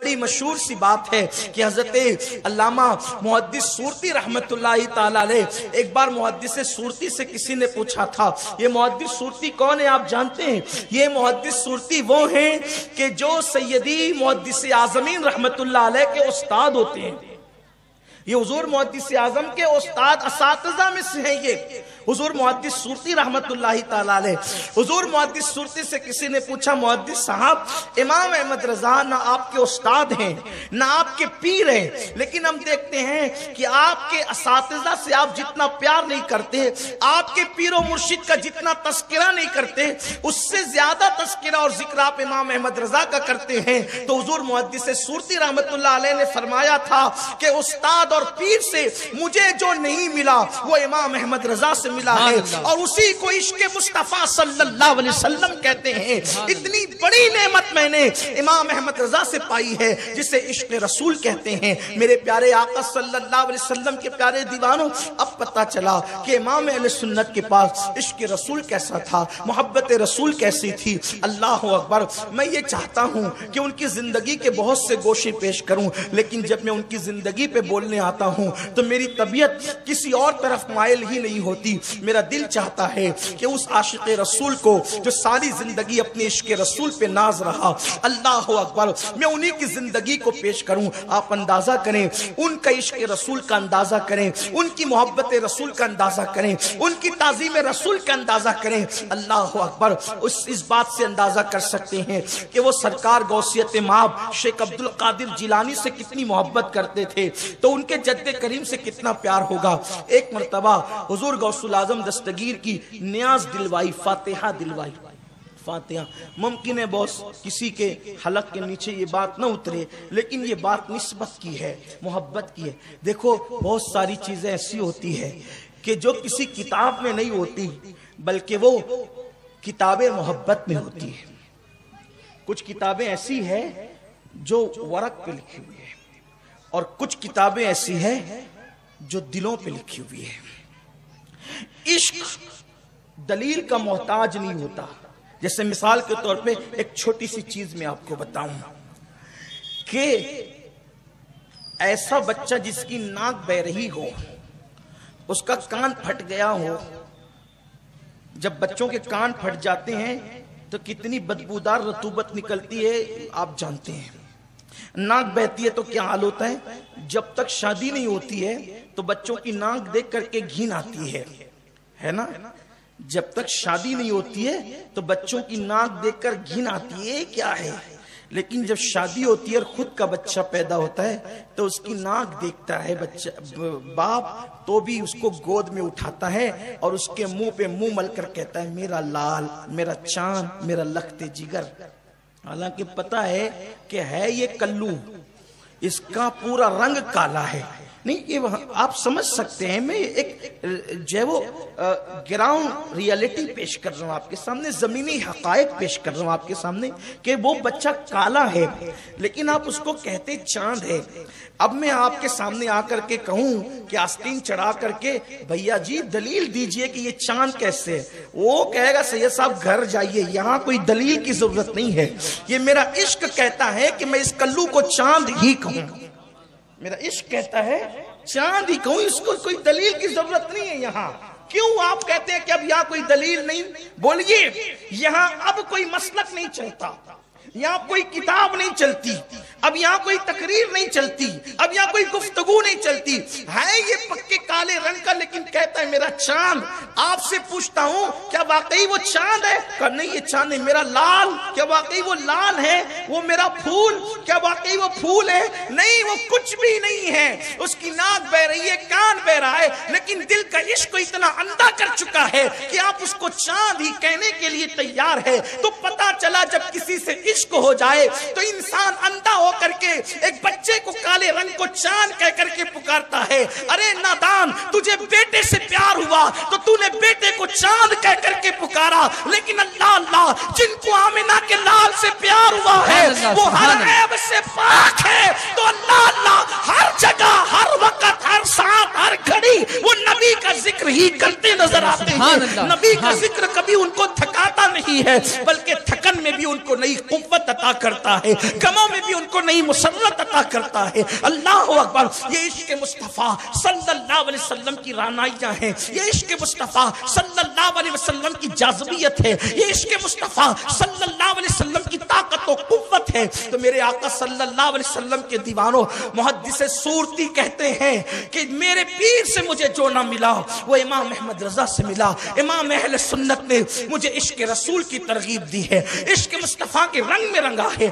بڑی مشہور سی بات ہے کہ حضرت علامہ محدث سورتی رحمت اللہ تعالی علیہ ایک بار محدث سورتی سے کسی نے پوچھا تھا یہ محدث سورتی کون ہے آپ جانتے ہیں؟ یہ محدث سورتی وہ ہیں کہ جو سیدی محدث اعظمین رحمت اللہ علیہ کے استاد ہوتے ہیں. یہ حضور محدث اعظم کے استاد اساتذہ میں سے ہیں. یہ حضور محدث سورتی رحمت اللہ تعالی علیہ. حضور محدث سورتی سے کسی نے پوچھا محدث صاحب امام احمد رضا نہ آپ کے استاد ہیں نہ آپ کے پیر ہیں، لیکن ہم دیکھتے ہیں کہ آپ کے اساتذہ سے آپ جتنا پیار نہیں کرتے، آپ کے پیر و مرشد کا جتنا تذکرہ نہیں کرتے، اس سے زیادہ تذکرہ اور ذکر آپ امام احمد رضا کا کرتے ہیں. تو حضور محدث سورتی رحمت اللہ علیہ نے فرمایا تھا کہ استاد اور پیر سے مجھے جو نہیں ملا وہ امام احمد رضا سے ملا ہے، اور اسی کو عشق مصطفیٰ صلی اللہ علیہ وسلم کہتے ہیں. اتنی بڑی نعمت میں نے امام احمد رضا سے پائی ہے جسے عشق رسول کہتے ہیں. میرے پیارے آقا صلی اللہ علیہ وسلم کے پیارے دیوانوں، اب پتا چلا کہ امام اہل سنت کے پاس عشق رسول کیسا تھا، محبت رسول کیسی تھی. اللہ اکبر. میں یہ چاہتا ہوں کہ ان کی زندگی کے بہت سے گوشے پیش کروں، لیکن جب میں ان کی زندگی پہ بولنے آتا ہوں تو میری طبیعت کسی اور طرف مائل ہی نہیں ہوتی. میرا دل چاہتا ہے کہ اس عاشق رسول کو جو ساری زندگی اپنے عشق رسول پہ ناز رہا، اللہ اکبر، میں انہی کی زندگی کو پیش کروں. آپ اندازہ کریں ان کا عشق رسول کا اندازہ کریں، ان کی محبت رسول کا اندازہ کریں، ان کی تعظیم رسول کا اندازہ کریں. اللہ اکبر. اس بات سے اندازہ کر سکتے ہیں کہ وہ سرکار غوثیت مآب شیخ عبد القادر جیلانی سے کتنی محبت کرتے تھے، تو ان کے جد کریم سے کتنا پیار ہوگا. ایک مرتبہ حضور غوث الاعظم دستگیر کی نیاز دلوائی، فاتحہ دلوائی. فاتحہ ممکن ہے بہت کسی کے حلق کے نیچے یہ بات نہ اترے، لیکن یہ بات نسبت کی ہے، محبت کی ہے. دیکھو بہت ساری چیزیں ایسی ہوتی ہے کہ جو کسی کتاب میں نہیں ہوتی، بلکہ وہ کتاب محبت میں ہوتی ہے. کچھ کتابیں ایسی ہیں جو ورق پہ لکھی ہوئی ہے، اور کچھ کتابیں ایسی ہیں جو دلوں پہ لکھی ہوئی ہے. عشق دلیل کا محتاج نہیں ہوتا. جیسے مثال کے طور پہ ایک چھوٹی سی چیز میں آپ کو بتاؤں کہ ایسا بچہ جس کی ناک بہ رہی ہو، اس کا کان پھٹ گیا ہو. جب بچوں کے کان پھٹ جاتے ہیں تو کتنی بدبودار رطوبت نکلتی ہے آپ جانتے ہیں. ناک بہتی ہے تو کیا حال ہوتا ہے؟ جب تک شادی نہیں ہوتی ہے تو بچوں کی ناک دیکھ کر کے گھن آتی ہے نا. جب تک شادی نہیں ہوتی ہے تو بچوں کی ناک دیکھ کر گھن آتی ہے، کیا ہے. لیکن جب شادی ہوتی ہے اور خود کا بچہ پیدا ہوتا ہے تو اس کی ناک دیکھتا ہے بچہ باپ، تو بھی اس کو گود میں اٹھاتا ہے اور اس کے منہ پہ منہ مل کر کہتا ہے میرا لال، میرا چاند، میرا لخت جگر. حالانکہ پتا ہے کہ ہے یہ کلو، اس کا پورا رنگ کالا ہے. نہیں، یہ آپ سمجھ سکتے ہیں. میں ایک جو وہ گراؤنڈ ریالٹی پیش کر رہا ہوں آپ کے سامنے، زمینی حقائق پیش کر رہا ہوں آپ کے سامنے کہ وہ بچہ کالا ہے لیکن آپ اس کو کہتے چاند ہے. اب میں آپ کے سامنے آ کر کے کہوں کہ آستین چڑھا کر کے بھیا جی دلیل دیجئے کہ یہ چاند کیسے ہے، وہ کہے گا سید صاحب گھر جائیے، یہاں کوئی دلیل کی ضرورت نہیں ہے. یہ میرا عشق کہتا ہے کہ میں اس کلو کو چاند ہی کہوں. میرا عشق کہتا ہے چاند ہی کہوں، اس کو کوئی دلیل کی ضرورت نہیں ہے. یہاں کیوں آپ کہتے ہیں کہ اب یہاں کوئی دلیل نہیں؟ بولیے، یہاں اب کوئی مسلک نہیں چلتا، یہاں کوئی کتاب نہیں چلتی، اب یہاں کوئی تقریر نہیں چلتی، اب یہاں کوئی گفتگو نہیں چلتی. ہے یہ پکے کالے رنگ کا لیکن کہتا ہے میرا چاند. آپ سے پوچھتا ہوں کیا واقعی وہ چاند ہے؟ کہ نہیں یہ چاند ہے. میرا لال، کیا واقعی وہ لال ہے؟ وہ میرا پھول، کیا واقعی وہ پھول ہے؟ نہیں، وہ کچھ بھی نہیں ہے. اس کی ناک بہ رہی ہے، کان بہ رہا ہے، لیکن دل کا عشق اتنا اندھا کر چکا ہے کہ آپ اس کو چاند ہی کہنے کے لیے تیار ہے. تو پتا چلا جب کسی سے عشق ہو جائے تو انسان اندھا ہو کر کے ایک بچے کو کالے رنگ کو چاند کہہ کر کے پکارتا ہے. ارے نادان، تجھے بیٹے سے پیار ہوا تو تو نے بیٹے کو چاند کہہ کر کے پکارا، لیکن اللہ اللہ جن کو آمنہ کے لال سے پیار ہوا ہے وہ ہر عیب سے پاک ہے. تو اللہ اللہ ہر جگہ، ہر وقت، ہر ساتھ، ہر گھڑی وہ نبی کا ذکر ہی کرتے نظر آتے ہیں. نبی کا ذکر کبھی ان کو تھکاتا نہیں ہے، بلکہ تھکن میں بھی ان کو نئی قوت عطا کرتا ہے، غموں میں بھی ان کو نئی مسرت عطا کرتا ہے۔ اللہ اکبر، یہ عشق مصطفیٰ صلی اللہ علیہ وسلم کی رعنائیاں ہیں، یہ عشق مصطفیٰ صلی اللہ علیہ وسلم کی جاذبیت ہے، یہ عشق مصطفیٰ صلی اللہ علیہ وسلم کی طاقت و قوت ہے۔ تو میرے آقا صلی اللہ علیہ وسلم کے دیوانوں، محدث صورتی کہتے ہیں کہ میرے پیر سے مجھے جو نہ ملا وہ امام احمد رضا سے ملا۔ امام اہل سنت نے مجھے عشق رسول کی ترغیب دی ہے، عشق مصطفیٰ کے رنگ میں رنگا ہے۔